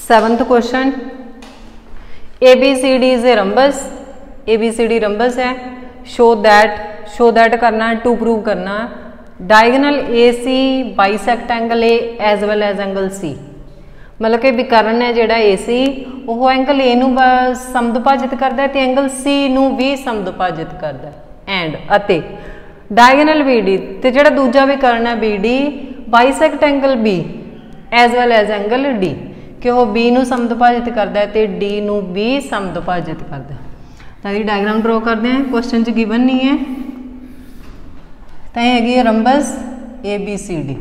7th question, ABCD is a rhombus, ABCD rhombus है। Show that करना है, to prove करना। Diagonal AC bisect angle A as well as angle C, मतलब कि विकर्ण है जिहड़ा AC वो एंगल A नूं समदुभाजित करता है ते एंगल C नूं भी समदुभाजित करता है। एंड अते डायगोनल BD ते जिहड़ा दूजा विकर्ण है BD bisect angle B as well as angle D, कि वो B नूं समदुभाजित करता है ते D नूं भी समदुभाजित करता है। तो ये डायग्राम ड्रॉ करते हैं, क्वेश्चन च गिवन नहीं है। तो ये हैगी रंबस ABCD।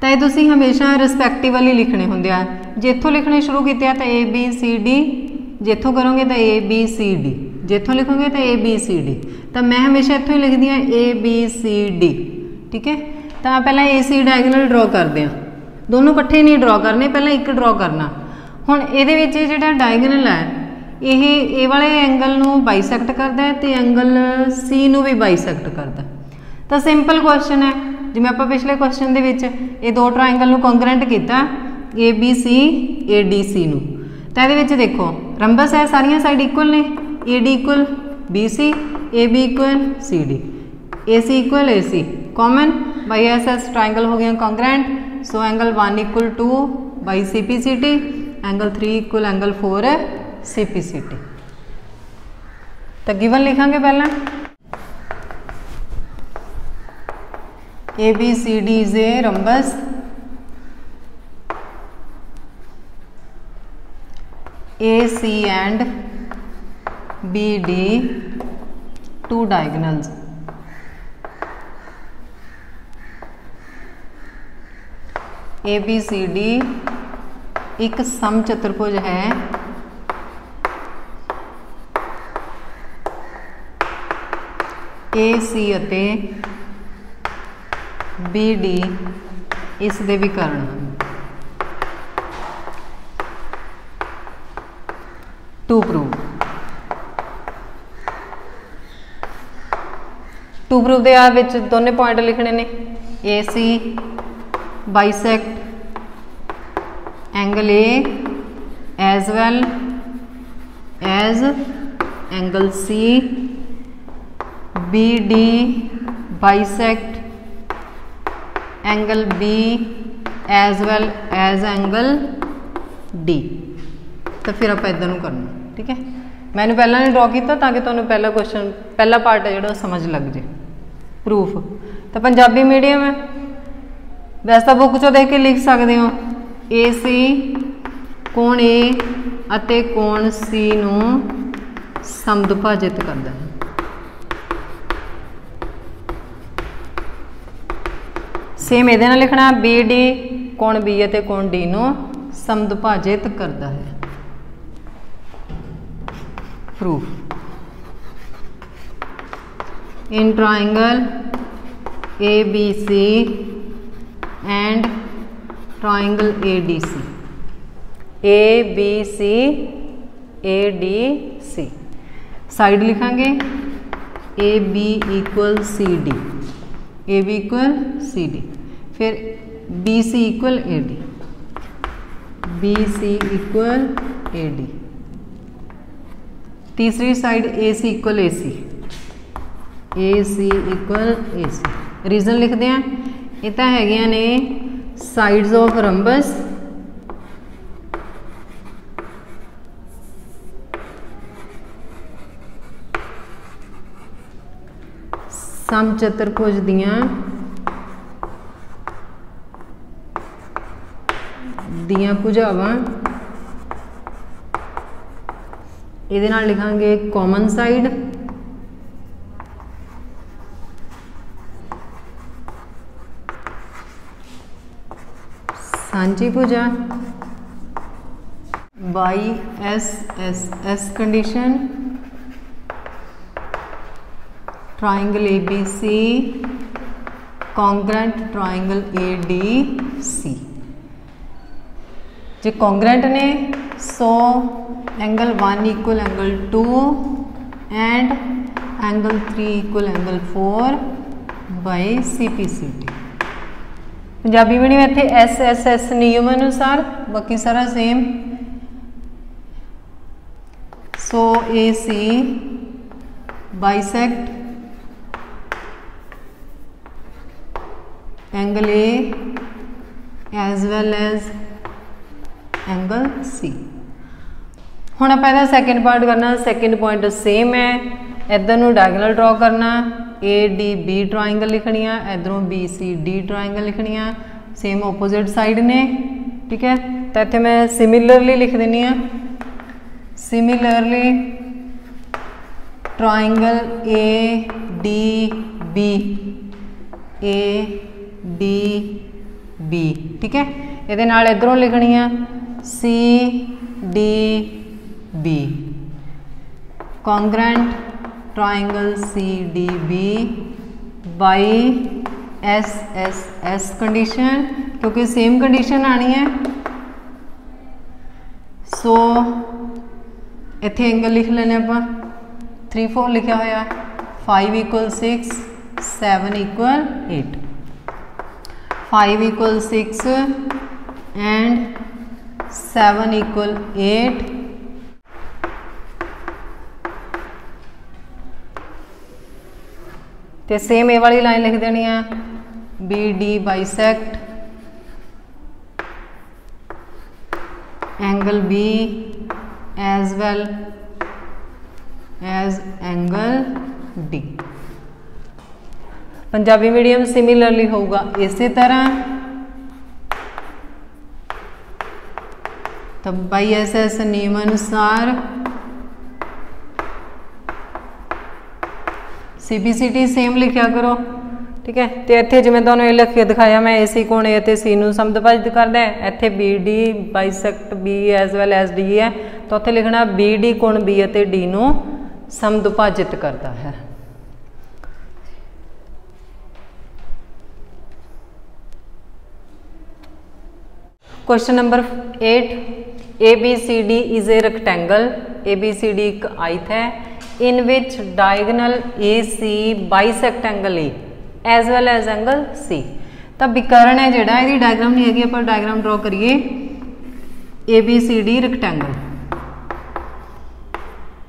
तो ये तुसीं हमेशा रिस्पैक्टिवली लिखने होंगे आ, जिथों लिखने शुरू किए तो ABCD, जिथों करोगे तो ABCD, जिथों लिखोगे तो ABCD। तो मैं हमेशा इतों ही लिखती हाँ ABCD, ठीक है। तो पहला AC डायगोनल ड्रॉ करते हैं, दोनों इकट्ठे नहीं ड्रॉ करने, पहला एक ड्रॉ करना। हुण इहदे विच जिहड़ा डायगोनल है ये वाले एंगल नूं बाइसेक्ट करता है तो एंगल C नूं भी बाइसेक्ट करता है। तो सिंपल क्वेश्चन है, जिवें आपां पिछले क्वेश्चन दे विच ये दो ट्रायंगल नूं कॉन्ग्रेंट कीता ABC ADC नूं। तो इहदे विच देखो रंबस है, सारियां साइड इक्वल ने, AD equal BC, AB equal CD, AC equal AC, common by SS triangle हो गया congruent. So angle 1 equal 2 by CPCT, angle 3 equal angle 4 CPCT। तो गिवन लिखांगे पहला ABCD is a rhombus AC and BD two diagonals ABCD एक समचतुर्भुज है AC ਅਤੇ BD इस दे विकर्ण हैं। टू प्रूव दे आ विच दोने पॉइंट लिखने ने, AC bisect angle A as well as angle C, BD bisect angle B as well as angle D। तो फिर आप इधर करना, ठीक है। मैंने पहला नहीं ड्रॉ किया ताकि तुहानूं पहला क्वेश्चन पहला पार्ट है जो समझ लग जाए। प्रूफ तो पंजाबी मीडियम है, वैसे तो बुक चो देख के लिख सकते हो AC कोण A अते कोण C नूं समदुभाजित करता है। सेम ये लिखना BD कोण B अते कोण D नूं समदुभाजित करता है। Proof in triangle ABC and triangle ADC, ABC ADC side लिखांगे AB equal CD, AB equal CD, फिर BC equal AD, BC equal AD, तीसरी side AC equal AC, AC equal AC। Reason लिखते हैं, ये तो है ने साइड्स ऑफ रंबस समचतुर्भुज दियां भुजावां, इहदे नाल लिखांगे कॉमन साइड सांझी भुजा by SSS condition, triangle ABC congruent triangle ADC। जो कॉन्ग्रेंट ने so angle 1 equal angle 2 and angle 3 equal angle 4 by CPCT। Punjabi medium इत्थे SSS नियम अनुसार, बाकी सारा same. So AC bisect angle A as well as angle C। हुण आपां इहदा सैकेंड पार्ट करना। सैकेंड पॉइंट सेम है, इधर नूं डायगनल ड्रॉ करना, ADB ट्राइंगल लिखनी है, इधरों BCD ट्राइंगल लिखनी है, सेम ओपोजिट साइड ने, ठीक है। तो इत्थे मैं सिमिलरली लिख देनी है, सिमिलरली ट्राइंगल ADB, ADB, ठीक है। ये नाल इधरों लिखनी है CDB, congruent triangle CDB by SSS condition, क्योंकि सेम कंडीशन आनी है। सो इत्थे एंगल लिख लेने आप 3 4 लिखा होया, 5 = 6, 7 = 8, 5 = 6 and 7 = 8। तो सेम ए वाली लाइन लिख देनी है, BD bisect angle B as well as angle D। Punjabi medium similarly होगा इसी तरह। तो बाई SS नियम अनुसार CBCD सेम लिखा करो, ठीक है। तो इत्थे जिवें तुहानूं ये लिख के दिखाया मैं, AC कोण A ते C नूं समद्विभाजित करदा है, इत्थे BD bisect B as well as D है, तो उत्थे लिखना BD कोण B ते D नूं समद्विभाजित करता है। Question number 8, ABCD is a rectangle, ABCD एक आयत है, in which diagonal AC bisect angle A as well as angle C। तो विकर्ण है जिहड़ा, इहदी डायग्राम नहीं हैगी, आपां डायग्राम ड्रॉ करिए। ABCD रेक्टेंगल,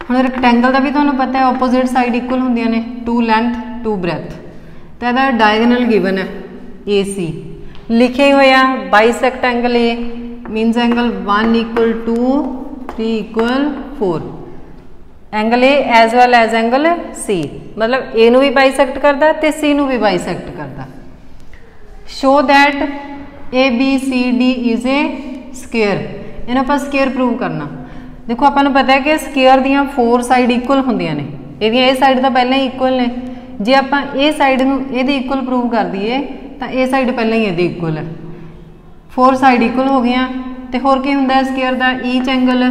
हुण रेक्टेंगल का भी तुहानूं पता है ओपोजिट साइड इक्वल होंदियां ने, 2 लेंथ 2 ब्रैथ। तो इहदा डायगनल गिवन है AC, लिखे होया bisect angle A minus angle 1 = 2, 3 = 4, angle A as well as angle C, मतलब A नूं भी बाइसेक्ट करता ते C नूं भी बाइसेक्ट करता। Show that ABCD is a square, इन्हां आपां स्केयर प्रूव करना। देखो आपां नूं पता है कि स्केयर दियां 4 साइड इक्वल होंदियां ने, इहदियां ये साइड तो पहले ही इक्वल ने, जे आपां ये साइड नूं इहदी इक्वल प्रूव कर दईए तो ये साइड पहले ही इहदी इक्वल है, 4 साइड इक्वल हो गई। तो होर की हुंदा स्केयर का ईच एंगल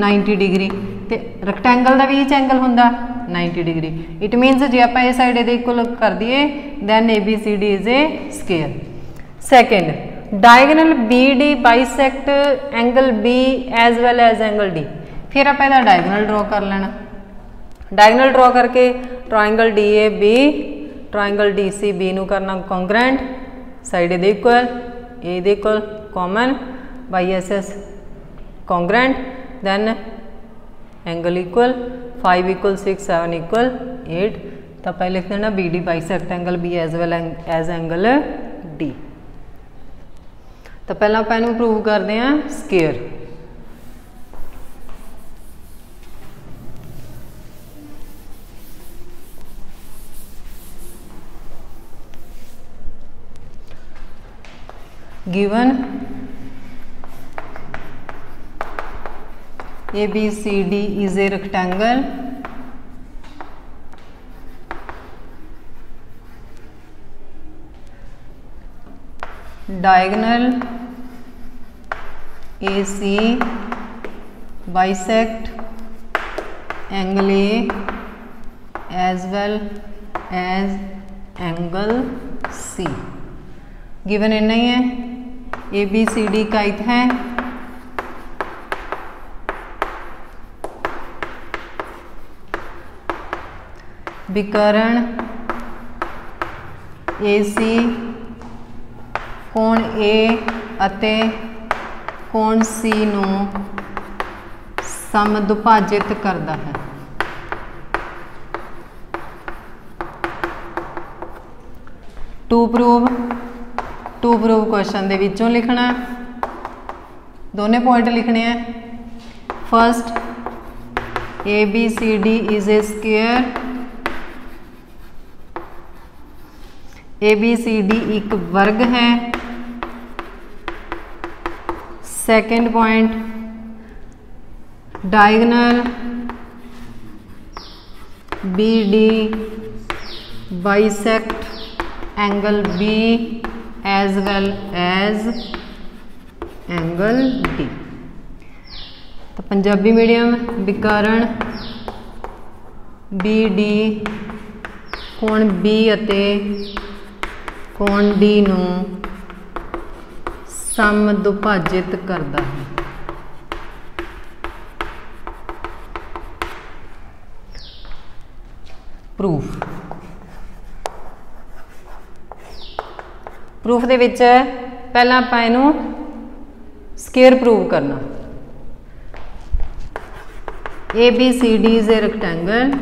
90 डिग्री, तो रेक्टेंगल का भी ईच एंगल हुंदा 90 डिग्री। इट मीनस जे आपां ये साइड इहदे इक्वल कर दईए then ABCD is a square. Second, diagonal BD bisect angle B as well as angle D। फिर आप इहदा डायगनल ड्रॉ कर लेना, डायगनल ड्रॉ करके ट्राइंगल DAB ट्राइंगल DCB नूं करना कॉन्ग्रेंट, साइड इहदे इक्वल, A दे equal common, by SS congruent, then angle equal, 5 = 6, 7 = 8। तो आप लिख देना BD bisect angle B as well as angle D। तो पहला आप इहनूं प्रूव करते हैं square. Given ABCD is a rectangle diagonal AC bisect angle A as well as angle C। Given इतना ही है, ABCD का आयत है, विकर्ण AC कोण ए अते कोण सी नूं समदुभाजित करता है। टू प्रूव क्वेश्चन दे विचों लिखना, दोनों पॉइंट लिखने हैं। First ABCD is a square, ABCD एक वर्ग है। Second point diagonal BD bisect angle B as well as angle D। तो पंजाबी मीडियम विकर्ण BD कोण B अते कोण D नूं समदुभाजित करता है। प्रूफ दे विच पहला आपां इहनूं स्केयर प्रूव करना। ABCD is a rectangle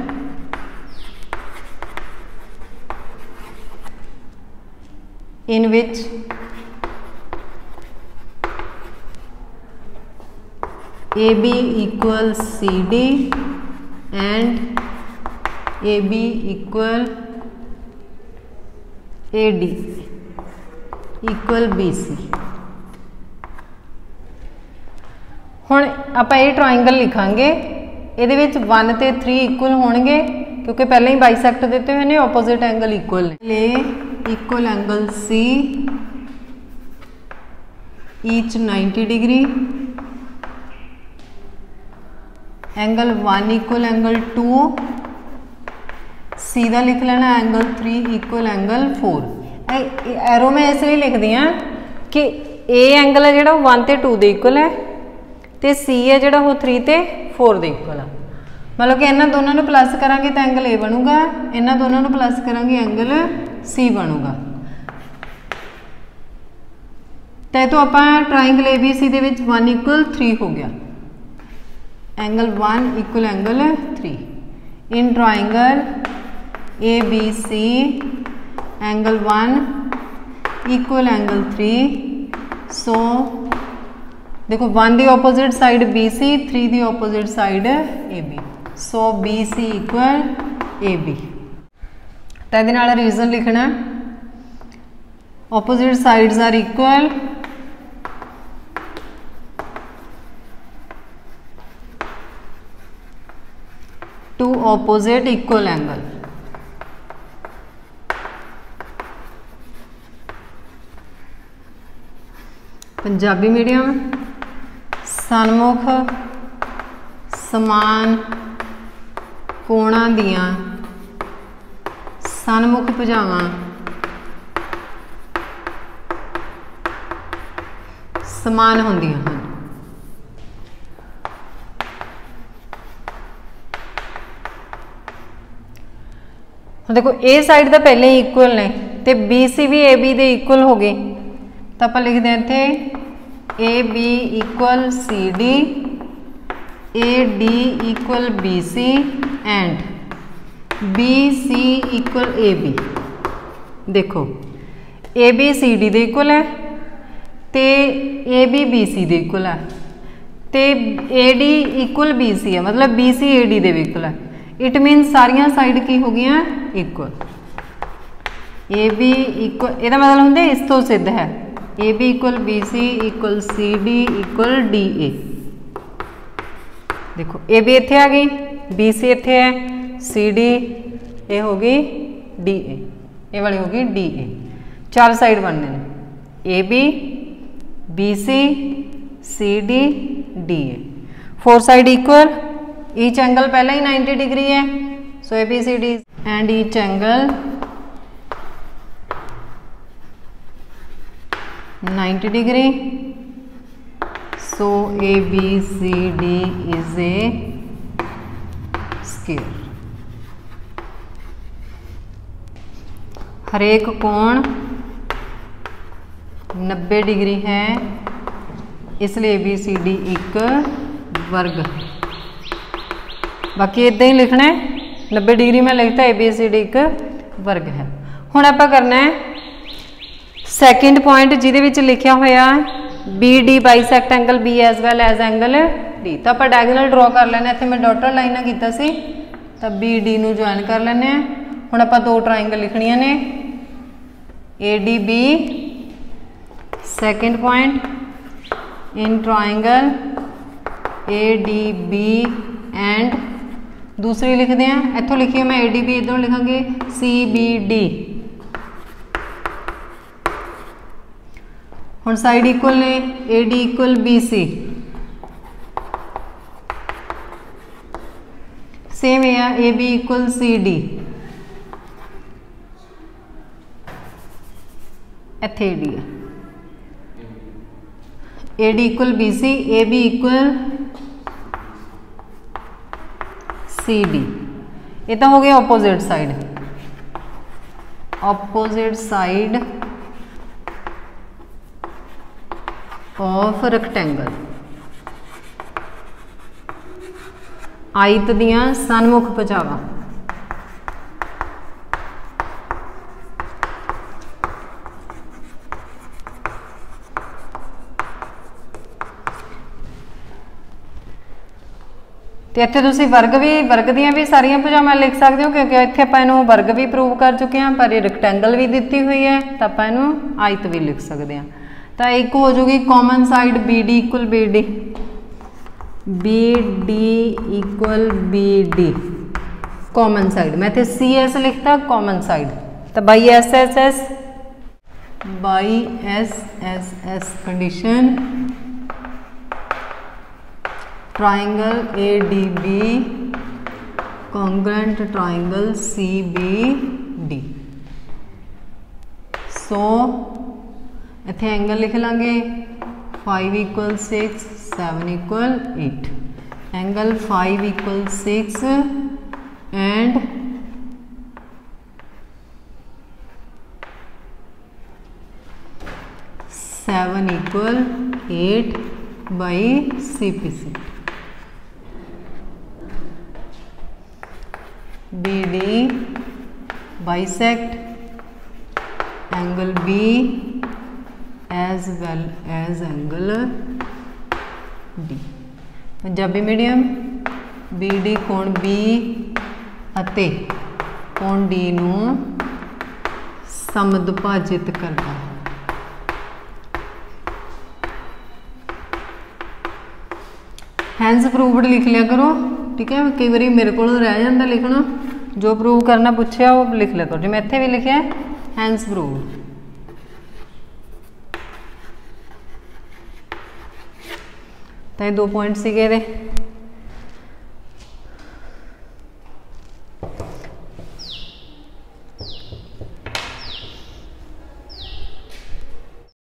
in which AB equals CD and AB equal AD equal BC। हुण आपां ये ट्राइंगल लिखांगे, इहदे विच 1 ते 3 इक्वल होणगे क्योंकि पहले ही बाइसेक्ट दिते हुए ने, ऑपोजिट एंगल इक्वल ने। Equal angle C each 90 degree, angle 1 equal angle 2, C का लिख लेना एंगल 3 इक्वल एंगल 4। एरो मैं इसलिए लिख दी हाँ कि A एंगल है जो 1 ते 2 के इक्वल है, तो C है जो 3 ते 4 के इक्वल है। मतलब कि इन्होंने दोनों को प्लस करांगे तो एंगल A बनूगा, इन्होंने दोनों को प्लस करांगे एंगल C बनूगा। तो आप ट्राइंगल ABC दे विच 1 इक्वल 3 हो गया, angle 1 equal angle 3। In triangle ABC angle 1 equal angle 3। So देखो 1 दी ऑपोजिट साइड BC, 3 दी opposite side AB। So BC equal AB। तो ये नाल रीजन लिखना, opposite sides are equal, to opposite equal angle. Punjabi medium सन्मुख समान कोणां दियां सन्मुख भुजावां समान होंदियां हैं। देखो ए साइड तो पहले ही इक्वल ने, तो BC भी AB दे इक्वल हो गए, तो आप लिखते हैं इत्थे AB equal CD, AD equal BC and BC equal AB। देखो AB CD दे इक्वल है, तो AB BC दे इक्वल है, तो AD इक्वल BC है, मतलब BC AD दे इक्वल है। इट मीन सारिया साइड की हो गई इक्वल। AB इक्वल यदा मतलब होंगे इस तो सिद्ध है AB equal BC equal CD equal DA। देखो AB इत्थे आ गई, BC इत्थे है, CD ये हो गई DA, ये वाली हो गई DA। चार साइड बनने ने AB BC CD DA, 4 side equal. Each angle पहले ही 90 डिग्री है, सो ABCD and each angle 90 degree, so ABCD is A square. हरेक कोण 90 डिग्री है, इसलिए ABCD एक वर्ग। बाकी इदां ही लिखना है, 90 डिग्री में लिखता ABCD एक वर्ग है। हुण आपां करना है सैकेंड पॉइंट जिहदे विच लिखिया होया BD bisect angle B as well as angle D। तो आपां डायगोनल ड्रॉ कर लेना, इत्थे मैं डॉटेड लाइन कीता सी, तो BD नूं ज्वाइन कर लैंदे आ। हुण आपां दो ट्राइंगल लिखणियां ने, ADB second point in triangle ADB and दूसरी लिखते हैं, इत्थों लिखिए मैं ADB, इधरों लिखांगे CBD। हुण साइड इक्वल ने, AD इक्वल BC, सेम है AB इक्वल CD, इत्थे AD है, AD equal BC, AB equal CD। ये तो हो गया opposite side, opposite side of rectangle, आयत दियां सन्मुख भुजावां। तो इत्थे तुसीं वर्ग दियां भी सारियां भुजावां लिख सकते हो, क्योंकि इत्थे आपां इहनूं वर्ग भी प्रूव कर चुके हैं, पर ये रेक्टेंगल भी दिती हुई है, तो आपां इहनूं आयत भी लिख सकते हैं। तो एक हो जाएगी common side BD equal BD, BD equal BD common side. मैं इत्थे CS लिखता कॉमन साइड, तो by SSS condition triangle ADB congruent triangle CBD। So इत्थे एंगल लिख लांगे 5 equal 6, 7 equal 8, angle 5 equal 6 and 7 equal 8 by CPC। BD bisect angle B as well as angle D। Punjabi medium BD कोण B अते कोण D नूं समदुभाजित करता है। हैंस प्रूवड लिख लिया करो, ठीक है। कई बार मेरे को रह जाता लिखना, जो प्रूव करना पूछा वो लिख लिया करो, जो मैं इत्थे भी लिखा हैंस प्रूवड। तो ये 2 पॉइंट सीगे।